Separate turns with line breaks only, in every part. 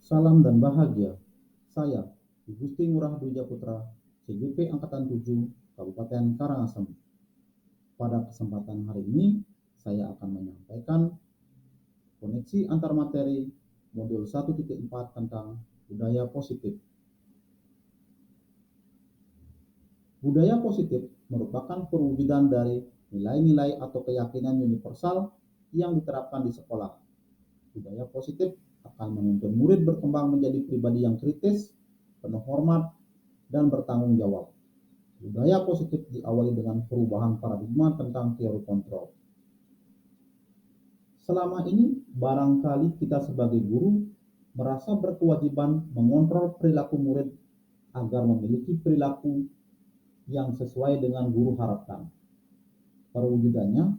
Salam dan bahagia. Saya, Gusti Ngurah Dwi Putra, CGP Angkatan 7, Kabupaten Karangasem. Pada kesempatan hari ini, saya akan menyampaikan koneksi antar materi modul 1.4 tentang budaya positif. Budaya positif merupakan perwujudan dari nilai-nilai atau keyakinan universal yang diterapkan di sekolah. Budaya positif akan menuntun murid berkembang menjadi pribadi yang kritis, penuh hormat, dan bertanggung jawab. Budaya positif diawali dengan perubahan paradigma tentang teori kontrol. Selama ini, barangkali kita sebagai guru merasa berkewajiban mengontrol perilaku murid agar memiliki perilaku yang sesuai dengan guru harapkan. Perwujudannya,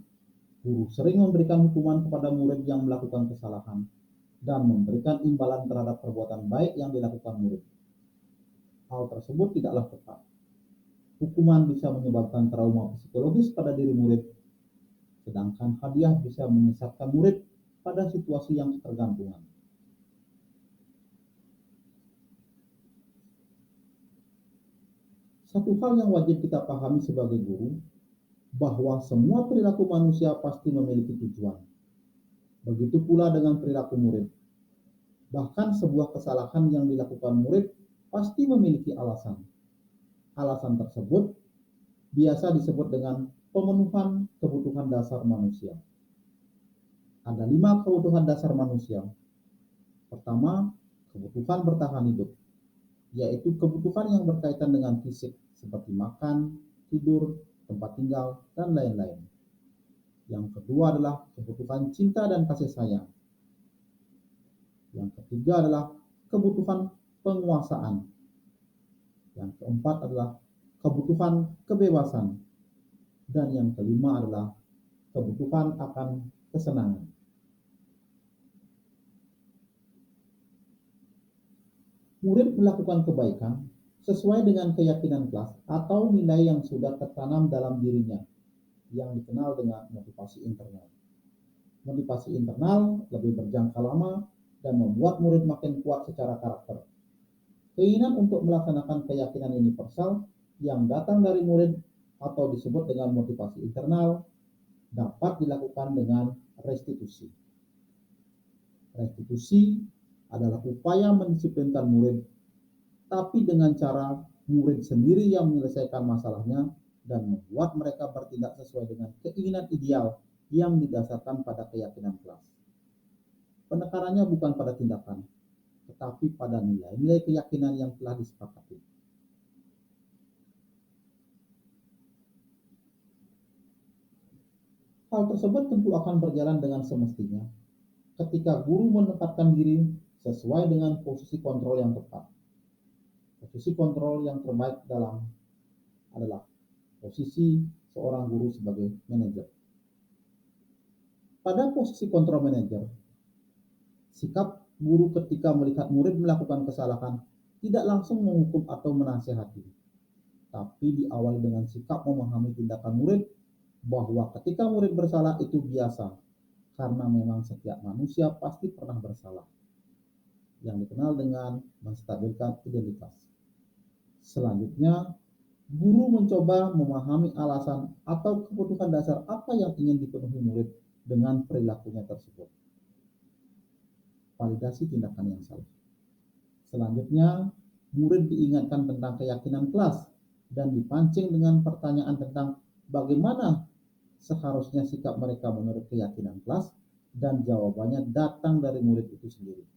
guru sering memberikan hukuman kepada murid yang melakukan kesalahan dan memberikan imbalan terhadap perbuatan baik yang dilakukan murid. Hal tersebut tidaklah tepat. Hukuman bisa menyebabkan trauma psikologis pada diri murid, sedangkan hadiah bisa menyesatkan murid pada situasi yang ketergantungan. Satu hal yang wajib kita pahami sebagai guru, bahwa semua perilaku manusia pasti memiliki tujuan. Begitu pula dengan perilaku murid. Bahkan sebuah kesalahan yang dilakukan murid pasti memiliki alasan. Alasan tersebut biasa disebut dengan pemenuhan kebutuhan dasar manusia. Ada 5 kebutuhan dasar manusia. Pertama, kebutuhan bertahan hidup, yaitu kebutuhan yang berkaitan dengan fisik, seperti makan, tidur, tempat tinggal, dan lain-lain. Yang kedua adalah kebutuhan cinta dan kasih sayang. Yang ketiga adalah kebutuhan penguasaan. Yang keempat adalah kebutuhan kebebasan. Dan yang kelima adalah kebutuhan akan kesenangan. Murid melakukan kebaikan sesuai dengan keyakinan kelas atau nilai yang sudah tertanam dalam dirinya, yang dikenal dengan motivasi internal. Motivasi internal lebih berjangka lama dan membuat murid makin kuat secara karakter. Keinginan untuk melaksanakan keyakinan universal yang datang dari murid atau disebut dengan motivasi internal dapat dilakukan dengan restitusi. Restitusi adalah upaya mendisiplinkan murid, tapi dengan cara murid sendiri yang menyelesaikan masalahnya dan membuat mereka bertindak sesuai dengan keinginan ideal yang didasarkan pada keyakinan kelas. Penekanannya bukan pada tindakan, tetapi pada nilai-nilai keyakinan yang telah disepakati. Hal tersebut tentu akan berjalan dengan semestinya ketika guru menempatkan diri sesuai dengan posisi kontrol yang tepat. Posisi kontrol yang terbaik adalah posisi seorang guru sebagai manajer. Pada posisi kontrol manajer, sikap guru ketika melihat murid melakukan kesalahan tidak langsung menghukum atau menasihati, tapi diawali dengan sikap memahami tindakan murid bahwa ketika murid bersalah itu biasa, karena memang setiap manusia pasti pernah bersalah, yang dikenal dengan menstabilkan identitas. Selanjutnya, guru mencoba memahami alasan atau kebutuhan dasar apa yang ingin dipenuhi murid dengan perilakunya tersebut. Validasi tindakan yang salah. Selanjutnya, murid diingatkan tentang keyakinan kelas dan dipancing dengan pertanyaan tentang bagaimana seharusnya sikap mereka menurut keyakinan kelas, dan jawabannya datang dari murid itu sendiri.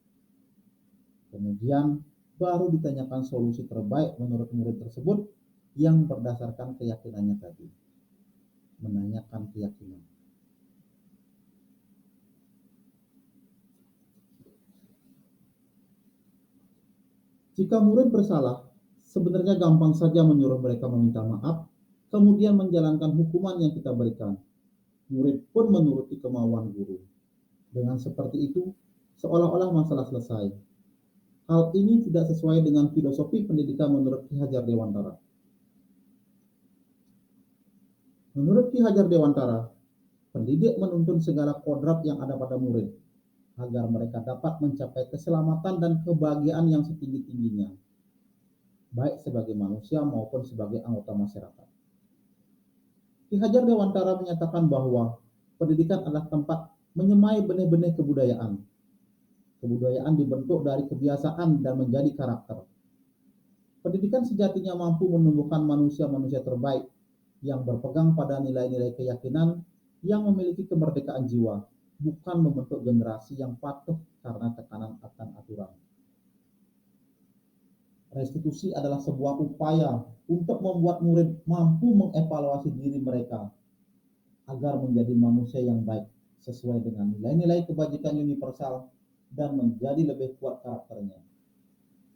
Kemudian baru ditanyakan solusi terbaik menurut murid tersebut yang berdasarkan keyakinannya tadi. Menanyakan keyakinan. Jika murid bersalah, sebenarnya gampang saja menyuruh mereka meminta maaf, kemudian menjalankan hukuman yang kita berikan. Murid pun menuruti kemauan guru. Dengan seperti itu, seolah-olah masalah selesai. Hal ini tidak sesuai dengan filosofi pendidikan menurut Ki Hajar Dewantara. Menurut Ki Hajar Dewantara, pendidik menuntun segala kodrat yang ada pada murid. agar mereka dapat mencapai keselamatan dan kebahagiaan yang setinggi-tingginya, baik sebagai manusia maupun sebagai anggota masyarakat. Ki Hajar Dewantara menyatakan bahwa pendidikan adalah tempat menyemai benih-benih kebudayaan. Kebudayaan dibentuk dari kebiasaan dan menjadi karakter. Pendidikan sejatinya mampu menumbuhkan manusia-manusia terbaik yang berpegang pada nilai-nilai keyakinan yang memiliki kemerdekaan jiwa, bukan membentuk generasi yang patuh karena tekanan akan aturan. Restitusi adalah sebuah upaya untuk membuat murid mampu mengevaluasi diri mereka agar menjadi manusia yang baik sesuai dengan nilai-nilai kebajikan universal dan menjadi lebih kuat karakternya.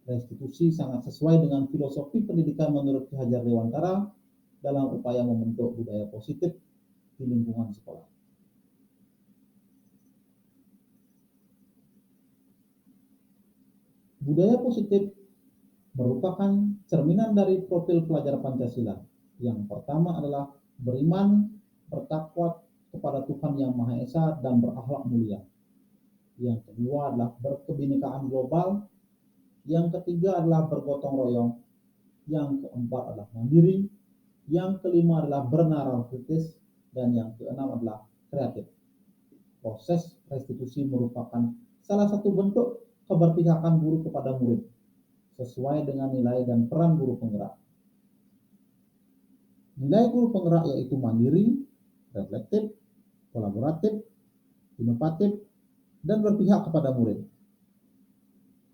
Restitusi sangat sesuai dengan filosofi pendidikan menurut Ki Hajar Dewantara dalam upaya membentuk budaya positif di lingkungan sekolah. Budaya positif merupakan cerminan dari profil pelajar Pancasila. Yang pertama adalah beriman, bertakwa kepada Tuhan Yang Maha Esa dan berakhlak mulia. Yang kedua adalah berkebinekaan global. Yang ketiga adalah bergotong royong. Yang keempat adalah mandiri. Yang kelima adalah bernalar kritis. Dan yang keenam adalah kreatif. Proses restitusi merupakan salah satu bentuk keberpihakan guru kepada murid sesuai dengan nilai dan peran guru penggerak. Nilai guru penggerak yaitu mandiri, reflektif, kolaboratif, inovatif, dan berpihak kepada murid.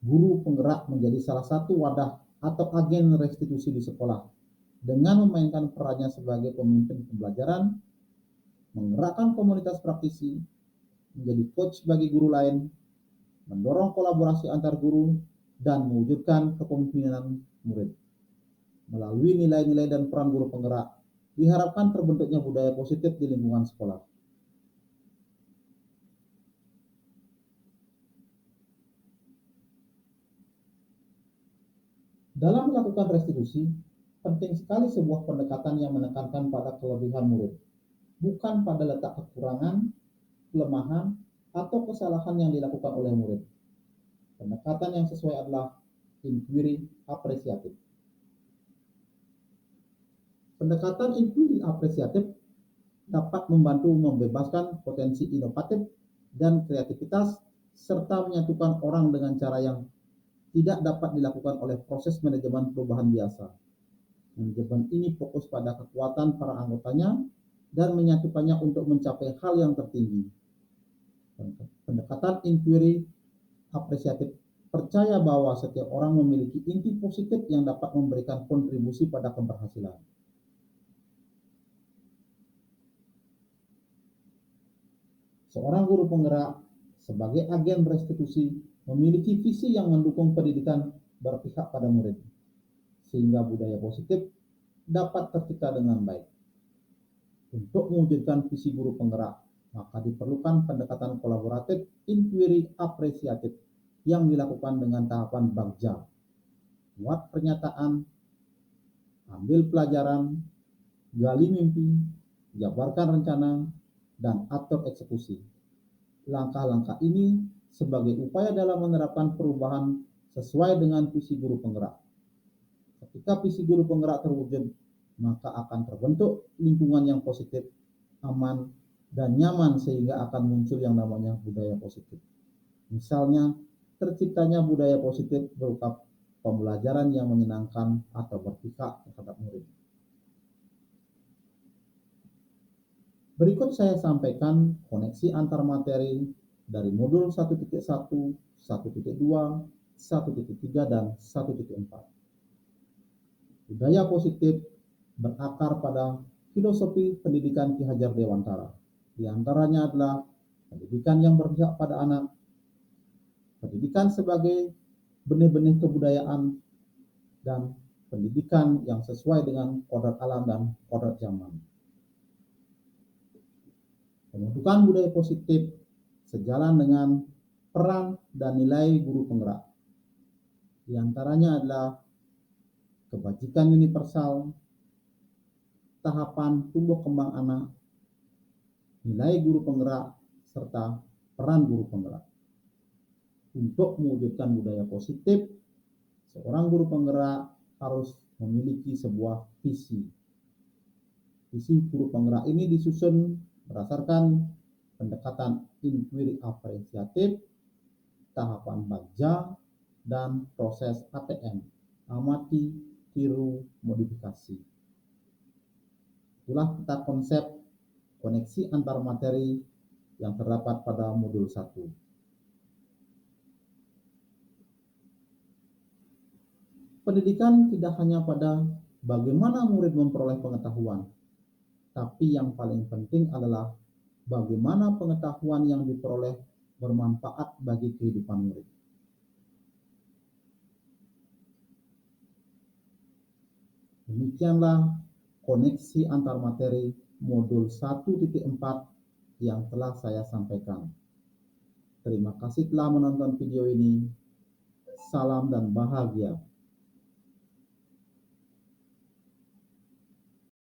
Guru penggerak menjadi salah satu wadah atau agen restitusi di sekolah dengan memainkan perannya sebagai pemimpin pembelajaran, menggerakkan komunitas praktisi, menjadi coach bagi guru lain, mendorong kolaborasi antar guru, dan mewujudkan kepemimpinan murid. Melalui nilai-nilai dan peran guru penggerak, diharapkan terbentuknya budaya positif di lingkungan sekolah. Dalam melakukan restitusi, penting sekali sebuah pendekatan yang menekankan pada kelebihan murid, bukan pada letak kekurangan, kelemahan, atau kesalahan yang dilakukan oleh murid. Pendekatan yang sesuai adalah inquiry apresiatif. Pendekatan inquiry apresiatif dapat membantu membebaskan potensi inovatif dan kreativitas serta menyatukan orang dengan cara yang tidak dapat dilakukan oleh proses manajemen perubahan biasa. Manajemen ini fokus pada kekuatan para anggotanya dan menyatukannya untuk mencapai hal yang tertinggi. Pendekatan inquiry apresiatif percaya bahwa setiap orang memiliki inti positif yang dapat memberikan kontribusi pada keberhasilan. Seorang guru penggerak sebagai agen restitusi memiliki visi yang mendukung pendidikan berpihak pada murid, sehingga budaya positif dapat tercipta dengan baik. Untuk mewujudkan visi guru penggerak, maka diperlukan pendekatan kolaboratif inquiry apresiatif yang dilakukan dengan tahapan bagja. Buat pernyataan, ambil pelajaran, gali mimpi, jabarkan rencana, dan atur eksekusi. Langkah-langkah ini sebagai upaya dalam menerapkan perubahan sesuai dengan visi guru penggerak. Ketika visi guru penggerak terwujud, maka akan terbentuk lingkungan yang positif, aman, dan nyaman sehingga akan muncul yang namanya budaya positif. Misalnya, terciptanya budaya positif berupa pembelajaran yang menyenangkan atau berpihak terhadap murid. Berikut saya sampaikan koneksi antar materi dari modul 1.1, 1.2, 1.3, dan 1.4. Budaya positif berakar pada filosofi pendidikan Ki Hajar Dewantara. Di antaranya adalah pendidikan yang berpihak pada anak, pendidikan sebagai benih-benih kebudayaan, dan pendidikan yang sesuai dengan kodrat alam dan kodrat zaman. Pembentukan budaya positif sejalan dengan peran dan nilai guru penggerak. Di antaranya adalah kebajikan universal, tahapan tumbuh kembang anak, nilai guru penggerak, serta peran guru penggerak. Untuk mewujudkan budaya positif, seorang guru penggerak harus memiliki sebuah visi. Visi guru penggerak ini disusun berdasarkan pendekatan inquiry apresiatif, tahapan baja, dan proses ATM, amati, tiru, modifikasi. Itulah kita konsep koneksi antar materi yang terdapat pada modul 1. Pendidikan tidak hanya pada bagaimana murid memperoleh pengetahuan, tapi yang paling penting adalah bagaimana pengetahuan yang diperoleh bermanfaat bagi kehidupan murid. Demikianlah koneksi antar materi modul 1.4 yang telah saya sampaikan. Terima kasih telah menonton video ini. Salam dan bahagia.